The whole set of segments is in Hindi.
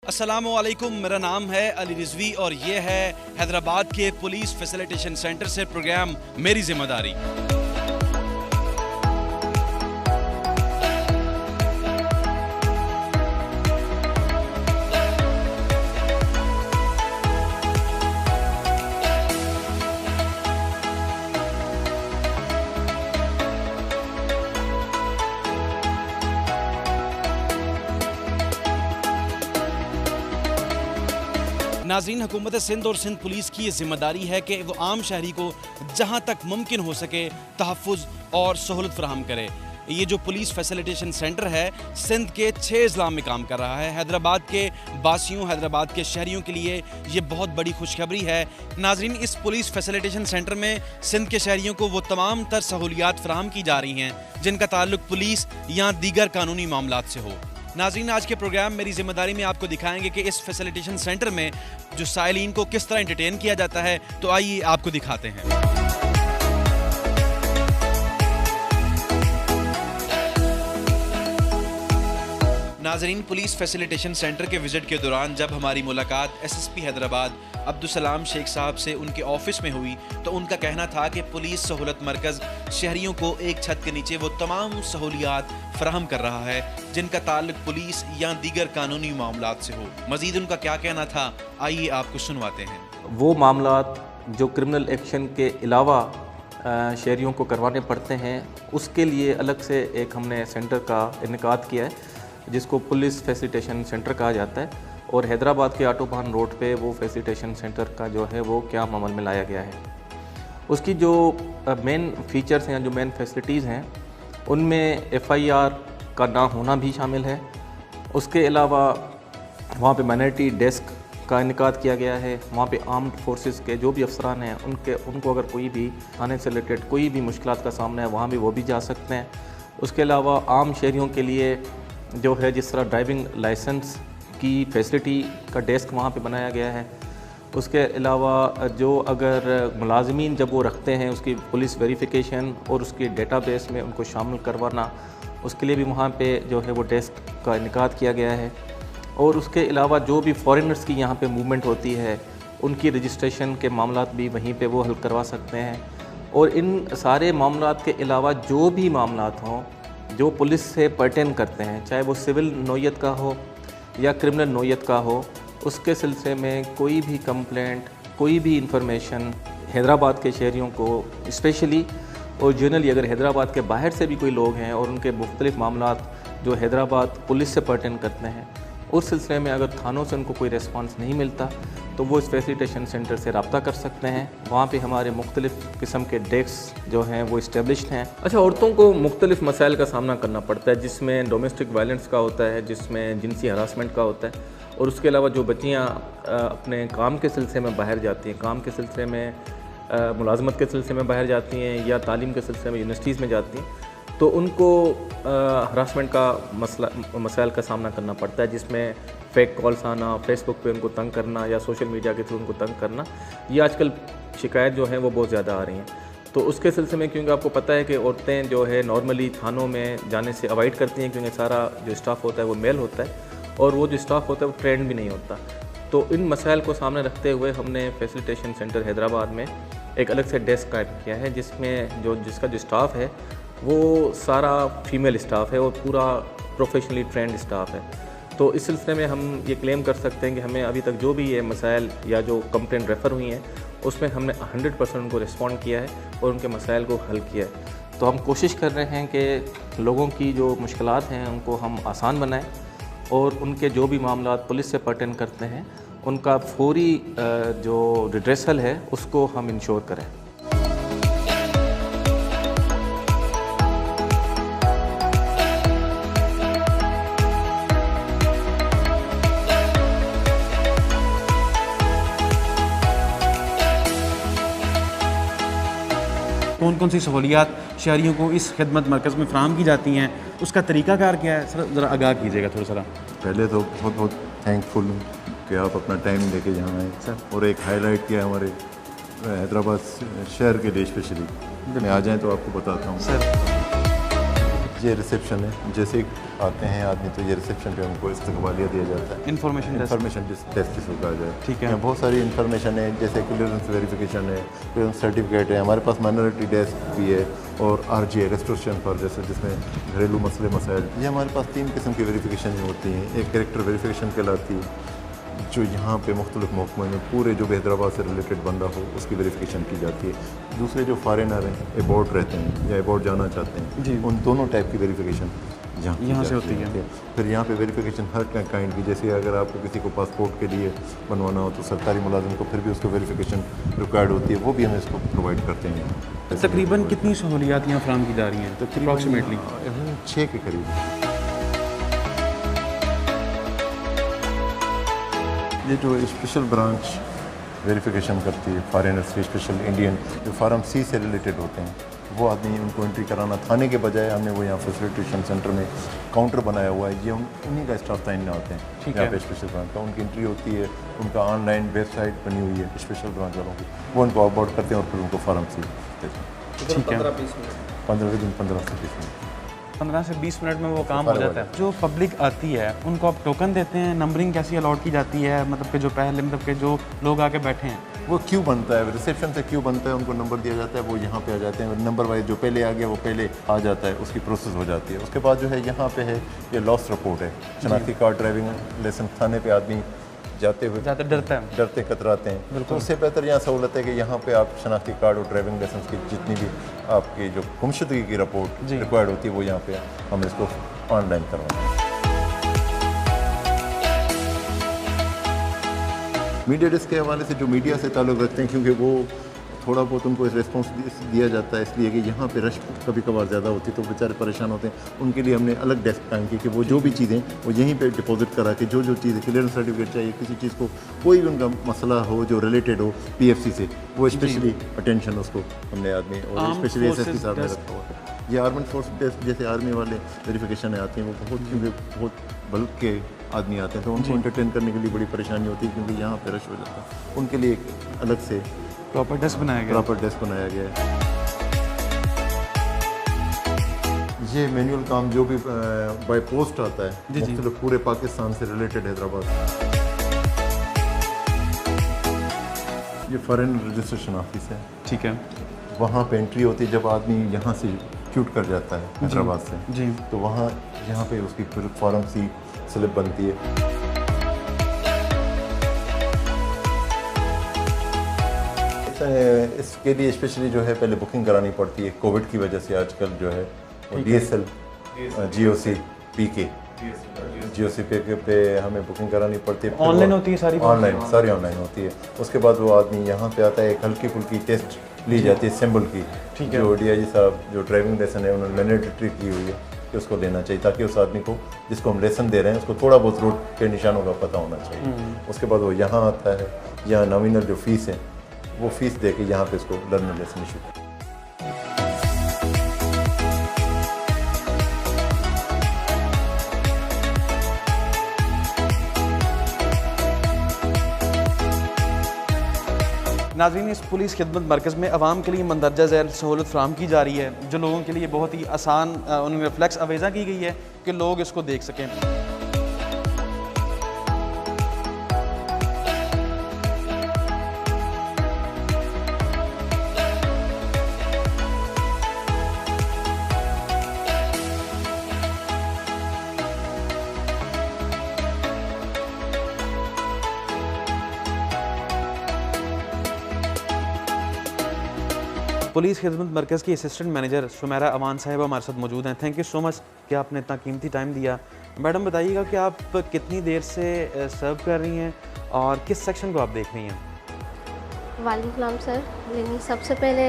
अस्सलामुअलैकुम, मेरा नाम है अली रिजवी और ये है हैदराबाद के पुलिस फैसिलिटेशन सेंटर से प्रोग्राम मेरी जिम्मेदारी। नाज़रीन, हुकूमत सिंध और सिंध पुलिस की ये जिम्मेदारी है कि वो आम शहरी को जहाँ तक मुमकिन हो सके तहफ़्फ़ुज़ और सहूलत फराहम करे। ये जो पुलिस फैसिलिटेशन सेंटर है सिंध के 6 अज़ला में काम कर रहा है। हैदराबाद के बासियों, हैदराबाद के शहरियों के लिए ये बहुत बड़ी खुशखबरी है। नाज़रीन, इस पुलिस फैसिलिटेशन सेंटर में सिंध के शहरियों को वो तमाम तर सहूलियात फराहम की जा रही हैं जिनका ताल्लुक पुलिस या दीगर कानूनी मामलात से हो। नाज़रीन, आज के प्रोग्राम मेरी जिम्मेदारी में आपको दिखाएंगे कि इस फैसिलिटेशन सेंटर में जो साइलिन को किस तरह एंटरटेन किया जाता है। तो आइए आपको दिखाते हैं। नाज़रीन, पुलिस फैसिलिटेशन सेंटर के विज़िट के दौरान जब हमारी मुलाकात एसएसपी हैदराबाद अब्दुलसलाम शेख साहब से उनके ऑफिस में हुई तो उनका कहना था कि पुलिस सहूलत मरकज़ शहरियों को एक छत के नीचे वो तमाम सहूलियात फराहम कर रहा है जिनका ताल्लुक पुलिस या दीगर कानूनी मामलात से हो। मज़ीद उनका क्या कहना था, आइए आपको सुनवाते हैं। वो मामलात जो क्रिमिनल एक्शन के अलावा शहरियों को करवाने पड़ते हैं, उसके लिए अलग से एक हमने सेंटर का इनेकाद किया है जिसको पुलिस फैसिलिटेशन सेंटर कहा जाता है। और हैदराबाद के ऑटोबान रोड पे वो फैसिलिटेशन सेंटर का जो है वो क्या अमल में लाया गया है। उसकी जो मेन फीचर्स हैं, जो मेन फैसिलिटीज़ हैं, उनमें FIR का ना होना भी शामिल है। उसके अलावा वहाँ पे माइनॉरिटी डेस्क का इनेकाद किया गया है। वहाँ पे आर्म्ड फोर्सेस के जो भी अफसरान हैं उनको अगर कोई भी थाने से रिलेटेड कोई भी मुश्किलात का सामना है वहाँ भी वो भी जा सकते हैं। उसके अलावा आम शहरियों के लिए जो है जिस तरह ड्राइविंग लाइसेंस की फैसिलिटी का डेस्क वहाँ पे बनाया गया है। उसके अलावा जो अगर मुलाजमीन जब वो रखते हैं उसकी पुलिस वेरिफिकेशन और उसकी डेटाबेस में उनको शामिल करवाना, उसके लिए भी वहाँ पे जो है वो डेस्क का इनेकाद किया गया है। और उसके अलावा जो भी फॉरेनर्स की यहाँ पे मूवमेंट होती है उनकी रजिस्ट्रेशन के मामलात भी वहीं पे वो हल करवा सकते हैं। और इन सारे मामलात के अलावा जो भी मामलात हों जो पुलिस से पर्टेन करते हैं, चाहे वो सिविल नौयत का हो या क्रिमिनल नौयत का हो, उसके सिलसिले में कोई भी कंप्लेंट, कोई भी इंफॉर्मेशन हैदराबाद के शहरियों को स्पेशली और जनरली अगर हैदराबाद के बाहर से भी कोई लोग हैं और उनके मुख्तलिफ मामलात जो हैदराबाद पुलिस से पर्टेन करते हैं, उस सिलसिले में अगर थानों से उनको कोई रिस्पांस नहीं मिलता तो वो इस फैसिलिटेशन सेंटर से रब्ता कर सकते हैं। वहाँ पे हमारे मुख्तलिफ़ किस्म के डेस्क जो हैं वो इस्टेब्लिश्ड हैं। अच्छा, औरतों को मुख्तलिफ़ मसाइल का सामना करना पड़ता है जिसमें डोमेस्टिक वायलेंस का होता है, जिसमें जिनसी हरासमेंट का होता है। और उसके अलावा जो बच्चियाँ अपने काम के सिलसिले में बाहर जाती हैं, काम के सिलसिले में मुलाजमत के सिलसिले में बाहर जाती हैं या तालीम के सिलसिले में यूनिवर्सिटीज़ में जाती हैं, तो उनको हरासमेंट का मसाइल का सामना करना पड़ता है जिसमें फेक कॉल्स आना, फेसबुक पे उनको तंग करना या सोशल मीडिया के थ्रू उनको तंग करना, ये आजकल शिकायत जो है वो बहुत ज़्यादा आ रही हैं। तो उसके सिलसिले में क्योंकि आपको पता है कि औरतें जो है नॉर्मली थानों में जाने से अवॉइड करती हैं क्योंकि सारा जो स्टाफ होता है वो मेल होता है और वो जो स्टाफ होता है वो ट्रेंड भी नहीं होता। तो इन मसाइल को सामने रखते हुए हमने फैसिलिटेशन सेंटर हैदराबाद में एक अलग से डेस्क कायम किया है जिसमें जिसका जो स्टाफ है वो सारा फीमेल स्टाफ है और पूरा प्रोफेशनली ट्रेंड स्टाफ है। तो इस सिलसिले में हम ये क्लेम कर सकते हैं कि हमें अभी तक जो भी ये मसाइल या जो कंप्लेंट रेफ़र हुई हैं उसमें हमने 100% उनको रिस्पॉन्ड किया है और उनके मसाइल को हल किया है। तो हम कोशिश कर रहे हैं कि लोगों की जो मुश्किलात हैं उनको हम आसान बनाएं और उनके जो भी मामलात पुलिस से पर्टेन करते हैं उनका फौरी जो रिड्रेसल है उसको हम इंश्योर करें। कौन कौन सी सहूलियात शहरियों को इस खिदमत मरकज़ में फ़राहम की जाती हैं, उसका तरीक़ाकार क्या है, सर ज़रा आगाह कीजिएगा थोड़ा सा। पहले तो बहुत बहुत थैंकफुल हूँ कि आप अपना टाइम लेके यहाँ आए सर और एक हाईलाइट किया हमारे हैदराबाद शहर के लिए स्पेशली। मैं आ जाएँ तो आपको बताता हूँ। सर ये रिसेप्शन है, जैसे आते हैं आदमी तो ये रिसेप्शन पे उनको इस्तकबालिया दिया जाता है, इन्फॉर्मेशन टेस्ट जिसको कहा जाए। ठीक है। यहाँ बहुत सारी इन्फॉर्मेशन है, जैसे क्लियरेंस वेरिफिकेशन है, क्लियरेंस सर्टिफिकेट है, हमारे पास माइनॉरिटी डेस्क भी है और RGA रेस्टोरेशन फॉर जैसे जिसमें घरेलू मसले मसाइल। ये हमारे पास 3 किस्म की वेरिफिकेशन होती हैं। एक कैरेक्टर वेरिफिकेशन कहलाती है, जो यहाँ पे मुख्तलिफ महकमे में पूरे जो हैदराबाद से रिलेटेड बंदा हो उसकी वेरिफिकेशन की जाती है। दूसरे जो फॉरेनर हैं, एबॉर्ड रहते हैं या एबॉर्ड जाना चाहते हैं, उन दोनों टाइप की वेरिफिकेशन यहाँ से होती है। फिर यहाँ पे वेरिफिकेशन हर काइंड की, जैसे अगर आपको किसी को पासपोर्ट के लिए बनवाना हो तो सरकारी मुलाजिम को फिर भी उसको वेरिफिकेशन रिक्वायर्ड होती है, वो भी हम इसको प्रोवाइड करते हैं। तकरीबन कितनी सहूलियात यहाँ फराहम की जा रही हैं अप्रॉक्सीमेटली? 6 के करीब। ये जो स्पेशल ब्रांच वेरिफिकेशन करती है फॉरेनर्स की, स्पेशल इंडियन जो फार्म C से रिलेटेड होते हैं, वो आदमी उनको एंट्री कराना थाने के बजाय हमने वो यहाँ फैसिलिटेशन सेंटर में काउंटर बनाया हुआ है। ये उन्हीं का स्टाफ तैनात होते हैं यहाँ पे स्पेशल ब्रांच का। उनकी एंट्री होती है, उनका ऑनलाइन वेबसाइट बनी हुई है स्पेशल ब्रांच वालों की, वो उनको अपलोड करते हैं और फिर उनको फार्म C देते हैं। ठीक है। 15 से 20 मिनट 15 से 20 मिनट में वो काम हो जाता है। जो पब्लिक आती है उनको आप टोकन देते हैं? नंबरिंग कैसी अलॉट की जाती है, मतलब कि जो पहले मतलब के जो लोग आके बैठे हैं वो क्यों बनता है, रिसेप्शन से क्यों बनता है, उनको नंबर दिया जाता है, वो यहाँ पे आ जाते हैं, नंबर वाइज जो पहले आ गया वो पहले आ जाता है, उसकी प्रोसेस हो जाती है। उसके बाद जो है यहाँ पे है ये लॉस रिपोर्ट है, शनाख्ती कार्ड, ड्राइविंग लाइसेंस। थाने पे आदमी जाते हुए डरते कतराते हैं, तो उससे बेहतर यहाँ सहूलत है कि यहाँ पे आप शनाख्ती कार्ड और ड्राइविंग लाइसेंस की जितनी भी आपकी जो गुमशुदगी की रिपोर्ट रिक्वायर्ड होती है वो यहाँ पे हम इसको ऑनलाइन करवाते हैं। मीडिया डेस्क के हवाले से जो मीडिया से ताल्लुक़ रखते हैं, क्योंकि वो थोड़ा बहुत उनको रिस्पॉन्स दिया जाता है, इसलिए कि यहाँ पे रश कभी कभार ज़्यादा होती है तो बेचारे परेशान होते हैं। उनके लिए हमने अलग डेस्क कायम की कि वो जो भी चीज़ें वो यहीं पे डिपॉजिट करा के जो चीज़ें क्लियरेंस सर्टिफिकेट चाहिए, किसी चीज़ को कोई भी उनका मसला हो जो रिलेटेड हो PFC से, वो स्पेशली अटेंशन उसको हमने आदमी और स्पेशली SSP साहब ने रखा हुआ है। ये आर्मड फोर्स डेस्क जैसे आर्मी वाले वेरिफिकेशन आते हैं, वो बहुत बल्क के आदमी आते हैं, तो उनको एंटरटेन करने के लिए बड़ी परेशानी होती है क्योंकि यहाँ पे रश हो जाता है। उनके लिए एक अलग से प्रॉपर डेस्क बनाया गया है। ये मैनुअल काम जो भी बाय पोस्ट आता है मुख्तलिफ पूरे पाकिस्तान से रिलेटेड हैदराबाद, ये फॉरेन रजिस्ट्रेशन ऑफिस है। ठीक है। वहाँ पे एंट्री होती है जब आदमी यहाँ से शूट कर जाता है हैदराबाद से, तो वहाँ यहाँ पे उसकी फिर फॉर्म C स्लिप बनती है। इसके लिए स्पेशली जो है पहले बुकिंग करानी पड़ती है, कोविड की वजह से आजकल जो है वो DSL GOC PK पे हमें बुकिंग करानी पड़ती है। ऑनलाइन होती है सारी ऑनलाइन होती है। उसके बाद वो आदमी यहाँ पे आता है, एक हल्की फुल्की टेस्ट ली जाती है सिंबल की, जो DIG साहब जो ड्राइविंग लेसन है उन्होंने मैंडेटरी की हुई है कि उसको लेना चाहिए, ताकि उस आदमी को जिसको हम लेसन दे रहे हैं उसको थोड़ा बहुत रोड के निशानों का पता होना चाहिए। उसके बाद वो यहाँ आता है, यहाँ नॉमिनल जो फीस है वो फीस दे के यहाँ पे इसको लर्नर लेसन इशू करते हैं। नाज़रीन, इस पुलिस खिदमत मरकज़ में आवाम के लिए मंदरजा ज़ैल सहूलत फ़राहम की जा रही है, जो लोगों के लिए बहुत ही आसान उनमें फ्लैक्स अवेज़ा की गई है कि लोग इसको देख सकें। पुलिस खिदमत मरकज़ की असिस्टेंट मैनेजर शुमैरा अमान साहिबा हमारे साथ मौजूद हैं। थैंक यू सो मच कि आपने इतना कीमती टाइम दिया। मैडम, बताइएगा कि आप कितनी देर से सर्व कर रही हैं और किस सेक्शन को आप देख रही हैं? वालेकुम सर। सबसे पहले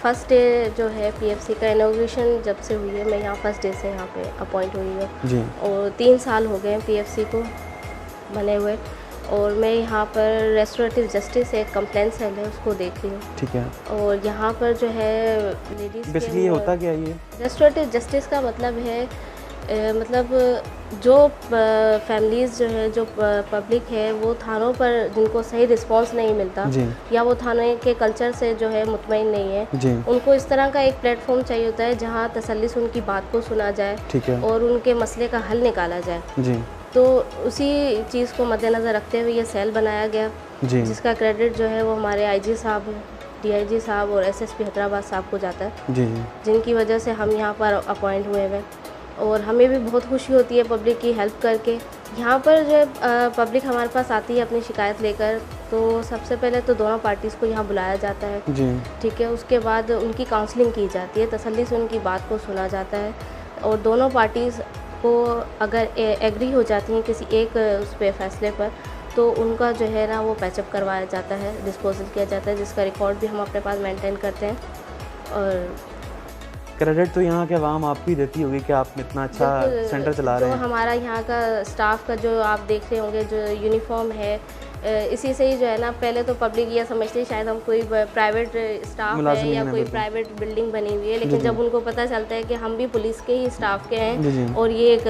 फ़र्स्ट डे जो है PFC का इनॉग्रेशन जब से हुई है, मैं यहाँ फ़र्स्ट डे से यहाँ पे अपॉइंट हुई हूँ और 3 साल हो गए हैं PFC को बने हुए, और मैं यहाँ पर रेस्टोरेटिव जस्टिस एक कंप्लेंट सेल है उसको देख रही हूँ। ठीक है। और यहाँ पर जो है लेडीज़ बेसिकली ये होता क्या है? ये रेस्टोरेटिव जस्टिस का मतलब है मतलब जो फैमिलीज़ जो है, जो पब्लिक है, वो थानों पर जिनको सही रिस्पांस नहीं मिलता या वो थाने के कल्चर से जो है मुतमईन नहीं है, उनको इस तरह का एक प्लेटफॉर्म चाहिए होता है जहां तसल्ली से उनकी बात को सुना जाए और उनके मसले का हल निकाला जाए। तो उसी चीज़ को मद्देनज़र रखते हुए ये सेल बनाया गया, जिसका क्रेडिट जो है वो हमारे आईजी साहब, डीआईजी साहब और एसएसपी हैदराबाद साहब को जाता है, जिनकी वजह से हम यहाँ पर अपॉइंट हुए हैं। और हमें भी बहुत खुशी होती है पब्लिक की हेल्प करके। यहाँ पर जो पब्लिक हमारे पास आती है अपनी शिकायत लेकर, तो सबसे पहले तो दोनों पार्टीज़ को यहाँ बुलाया जाता है, ठीक है। उसके बाद उनकी काउंसलिंग की जाती है, तसल्ली से उनकी बात को सुना जाता है और दोनों पार्टीज़ को अगर एग्री हो जाती हैं किसी एक उस पे फैसले पर, तो उनका जो है ना वो पैचअप करवाया जाता है, डिस्पोजल किया जाता है, जिसका रिकॉर्ड भी हम अपने पास मेंटेन करते हैं। और क्रेडिट तो यहाँ के आवाम आपको ही देती होगी कि आप इतना अच्छा सेंटर चला रहे हैं। तो हमारा यहाँ का स्टाफ का जो आप देख रहे होंगे जो यूनिफॉर्म है, इसी से ही जो है ना, पहले तो पब्लिक ये समझती है शायद हम कोई प्राइवेट स्टाफ है या कोई प्राइवेट बिल्डिंग बनी हुई है, लेकिन जब उनको पता चलता है कि हम भी पुलिस के ही स्टाफ के हैं और ये एक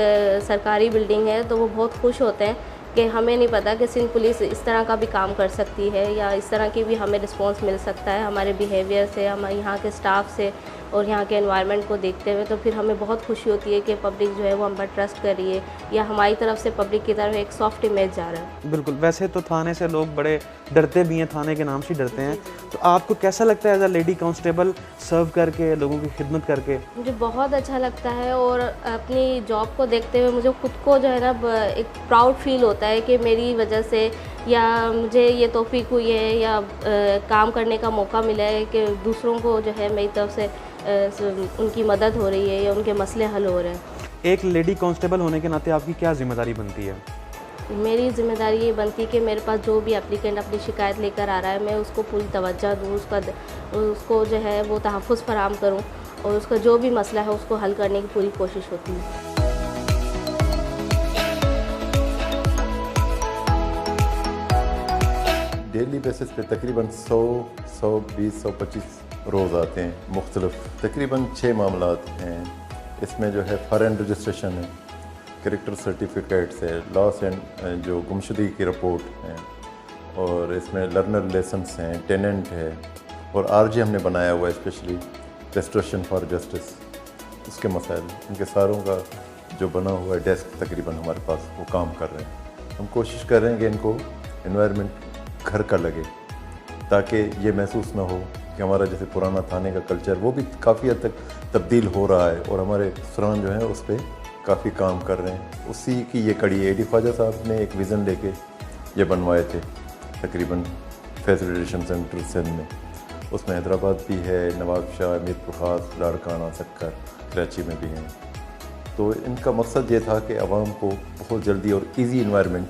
सरकारी बिल्डिंग है, तो वो बहुत खुश होते हैं कि हमें नहीं पता कि सिंध पुलिस इस तरह का भी काम कर सकती है या इस तरह की भी हमें रिस्पांस मिल सकता है हमारे बिहेवियर से, हमारे यहाँ के स्टाफ से और यहाँ के एनवायरनमेंट को देखते हुए। तो फिर हमें बहुत खुशी होती है कि पब्लिक जो है वो हम पर ट्रस्ट कर रही है या हमारी तरफ से पब्लिक की तरफ एक सॉफ्ट इमेज जा रहा है। बिल्कुल, वैसे तो थाने से लोग बड़े डरते भी हैं, थाने के नाम से डरते हैं, तो आपको कैसा लगता है एज अ लेडी कांस्टेबल सर्व करके, लोगों की खिदमत करके? मुझे बहुत अच्छा लगता है और अपनी जॉब को देखते हुए मुझे खुद को जो है ना एक प्राउड फील होता है कि मेरी वजह से या मुझे ये तौफीक हुई है या काम करने का मौका मिला है कि दूसरों को जो है मेरी तरफ से उनकी मदद हो रही है या उनके मसले हल हो रहे हैं। एक लेडी कांस्टेबल होने के नाते आपकी क्या जिम्मेदारी बनती है? मेरी जिम्मेदारी ये बनती है कि मेरे पास जो भी एप्लीकेंट अपनी शिकायत लेकर आ रहा है, मैं उसको पूरी तवज्जो दूँ, उसको जो है वो तहफ़्फ़ुज़ फराहम करूँ और उसका जो भी मसला है उसको हल करने की पूरी कोशिश होती है। डेली बेसिस पे तकरीबन 120-125 रोज़ आते हैं मुख्तलिफ। तकरीबन 6 मामलात हैं। इसमें जो है फॉरेन रजिस्ट्रेशन है, कैरेक्टर सर्टिफिकेट्स है, लॉस एंड जो गुमशुदगी की रिपोर्ट है, और इसमें लर्नर लेसन्स हैं, टेनेंट है, और आरजे हमने बनाया हुआ है स्पेशली रेस्टोरेशन फॉर जस्टिस, उसके मसाइल, इनके सारों का जो बना हुआ है डेस्क तकरीबन हमारे पास वो काम कर रहे हैं। हम कोशिश कर रहे हैं कि इनको एनवायरनमेंट घर का लगे, ताकि ये महसूस ना हो कि हमारा जैसे पुराना थाने का कल्चर वो भी काफ़ी हद तक तब्दील हो रहा है और हमारे अफसरान जो हैं उस पर काफ़ी काम कर रहे हैं। उसी की ये कड़ी है। एडी ख्वाजा साहब ने एक विज़न लेके ये बनवाए थे तकरीबन फैसिलिटेशन सेंटर सिंध में, उसमें हैदराबाद भी है, नवाब शाह, मीरपुर खास, लाड़काना, सक्कर, कराची में भी हैं। तो इनका मकसद ये था कि आवाम को बहुत जल्दी और ईजी इन्वायरमेंट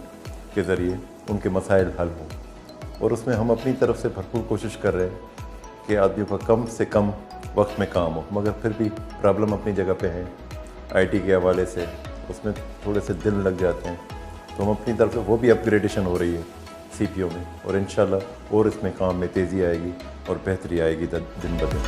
के ज़रिए उनके मसाइल हल हों, और उसमें हम अपनी तरफ से भरपूर कोशिश कर रहे हैं कि आदमियों का कम से कम वक्त में काम हो, मगर फिर भी प्रॉब्लम अपनी जगह पे है। आईटी के हवाले से उसमें थोड़े से दिन लग जाते हैं, तो हम अपनी तरफ से वो भी अपग्रेडेशन हो रही है सीपीओ में, और इंशाल्लाह और इसमें काम में तेज़ी आएगी और बेहतरी आएगी दिन ब दिन।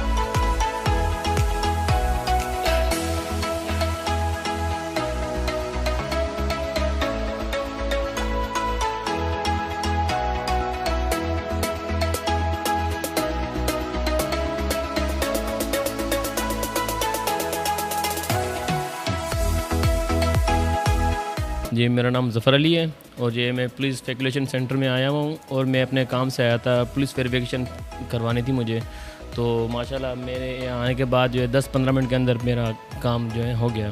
जी, मेरा नाम ज़फ़र अली है और ये मैं पुलिस वेरिफिकेशन सेंटर में आया हूँ और मैं अपने काम से आया था, पुलिस वेरिफिकेशन करवानी थी मुझे। तो माशाल्लाह मेरे यहाँ आने के बाद जो है 10-15 मिनट के अंदर मेरा काम जो है हो गया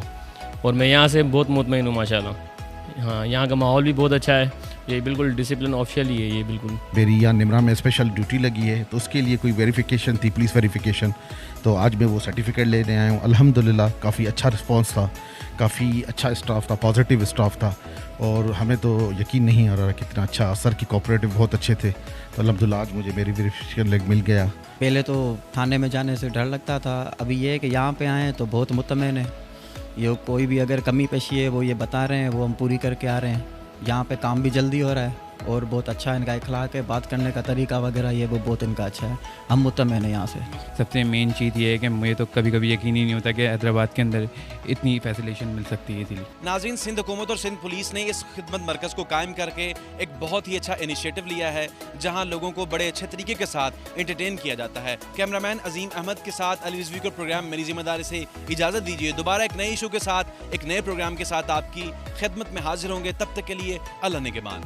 और मैं यहाँ से बहुत मुतमईन हूँ माशाल्लाह। हाँ, यहाँ का माहौल भी बहुत अच्छा है, ये बिल्कुल डिसिप्लिन ऑफिशियल ही है ये बिल्कुल। मेरी यहाँ निमरा में स्पेशल ड्यूटी लगी है, तो उसके लिए कोई वेरिफिकेशन थी, पुलिस वेरिफिकेशन, तो आज मैं वो सर्टिफिकेट लेने आया हूँ। अल्हम्दुलिल्लाह काफ़ी अच्छा रिस्पांस था, काफ़ी अच्छा स्टाफ था, पॉजिटिव स्टाफ था, और हमें तो यकीन नहीं आ रहा कितना अच्छा सर की कोऑपरेटिव बहुत अच्छे थे। तो अल्हम्दुलिल्लाह आज मुझे मेरी वेरिफिकेशन लेग मिल गया। पहले तो थाने में जाने से डर लगता था, अभी ये है कि यहाँ पे आए हैं तो बहुत मुतमईन है। ये कोई भी अगर कमी पेशी है वो ये बता रहे हैं, वो हम पूरी करके आ रहे हैं। यहाँ पे काम भी जल्दी हो रहा है और बहुत अच्छा इनका इखलाक है, बात करने का तरीका वगैरह ये वो बहुत इनका अच्छा है। हम मुतमईन हैं यहाँ से। सबसे मेन चीज़ ये है कि मुझे तो कभी कभी यकीन ही नहीं होता कि हैदराबाद के अंदर इतनी फैसिलिटेशन मिल सकती है इजीली। नाज़रीन, सिंध हुकूमत और सिंध पुलिस ने इस खिदमत मरकज़ को कायम करके एक बहुत ही अच्छा इनिशिएटिव लिया है, जहाँ लोगों को बड़े अच्छे तरीके के साथ एंटरटेन किया जाता है। कैमरामैन अजीम अहमद के साथ अली रिजवी को प्रोग्राम मेरी जिम्मेदारी से इजाज़त दीजिए। दोबारा एक नए इशू के साथ, एक नए प्रोग्राम के साथ आपकी खिदमत में हाजिर होंगे। तब तक के लिए अल्लाह निगहबान।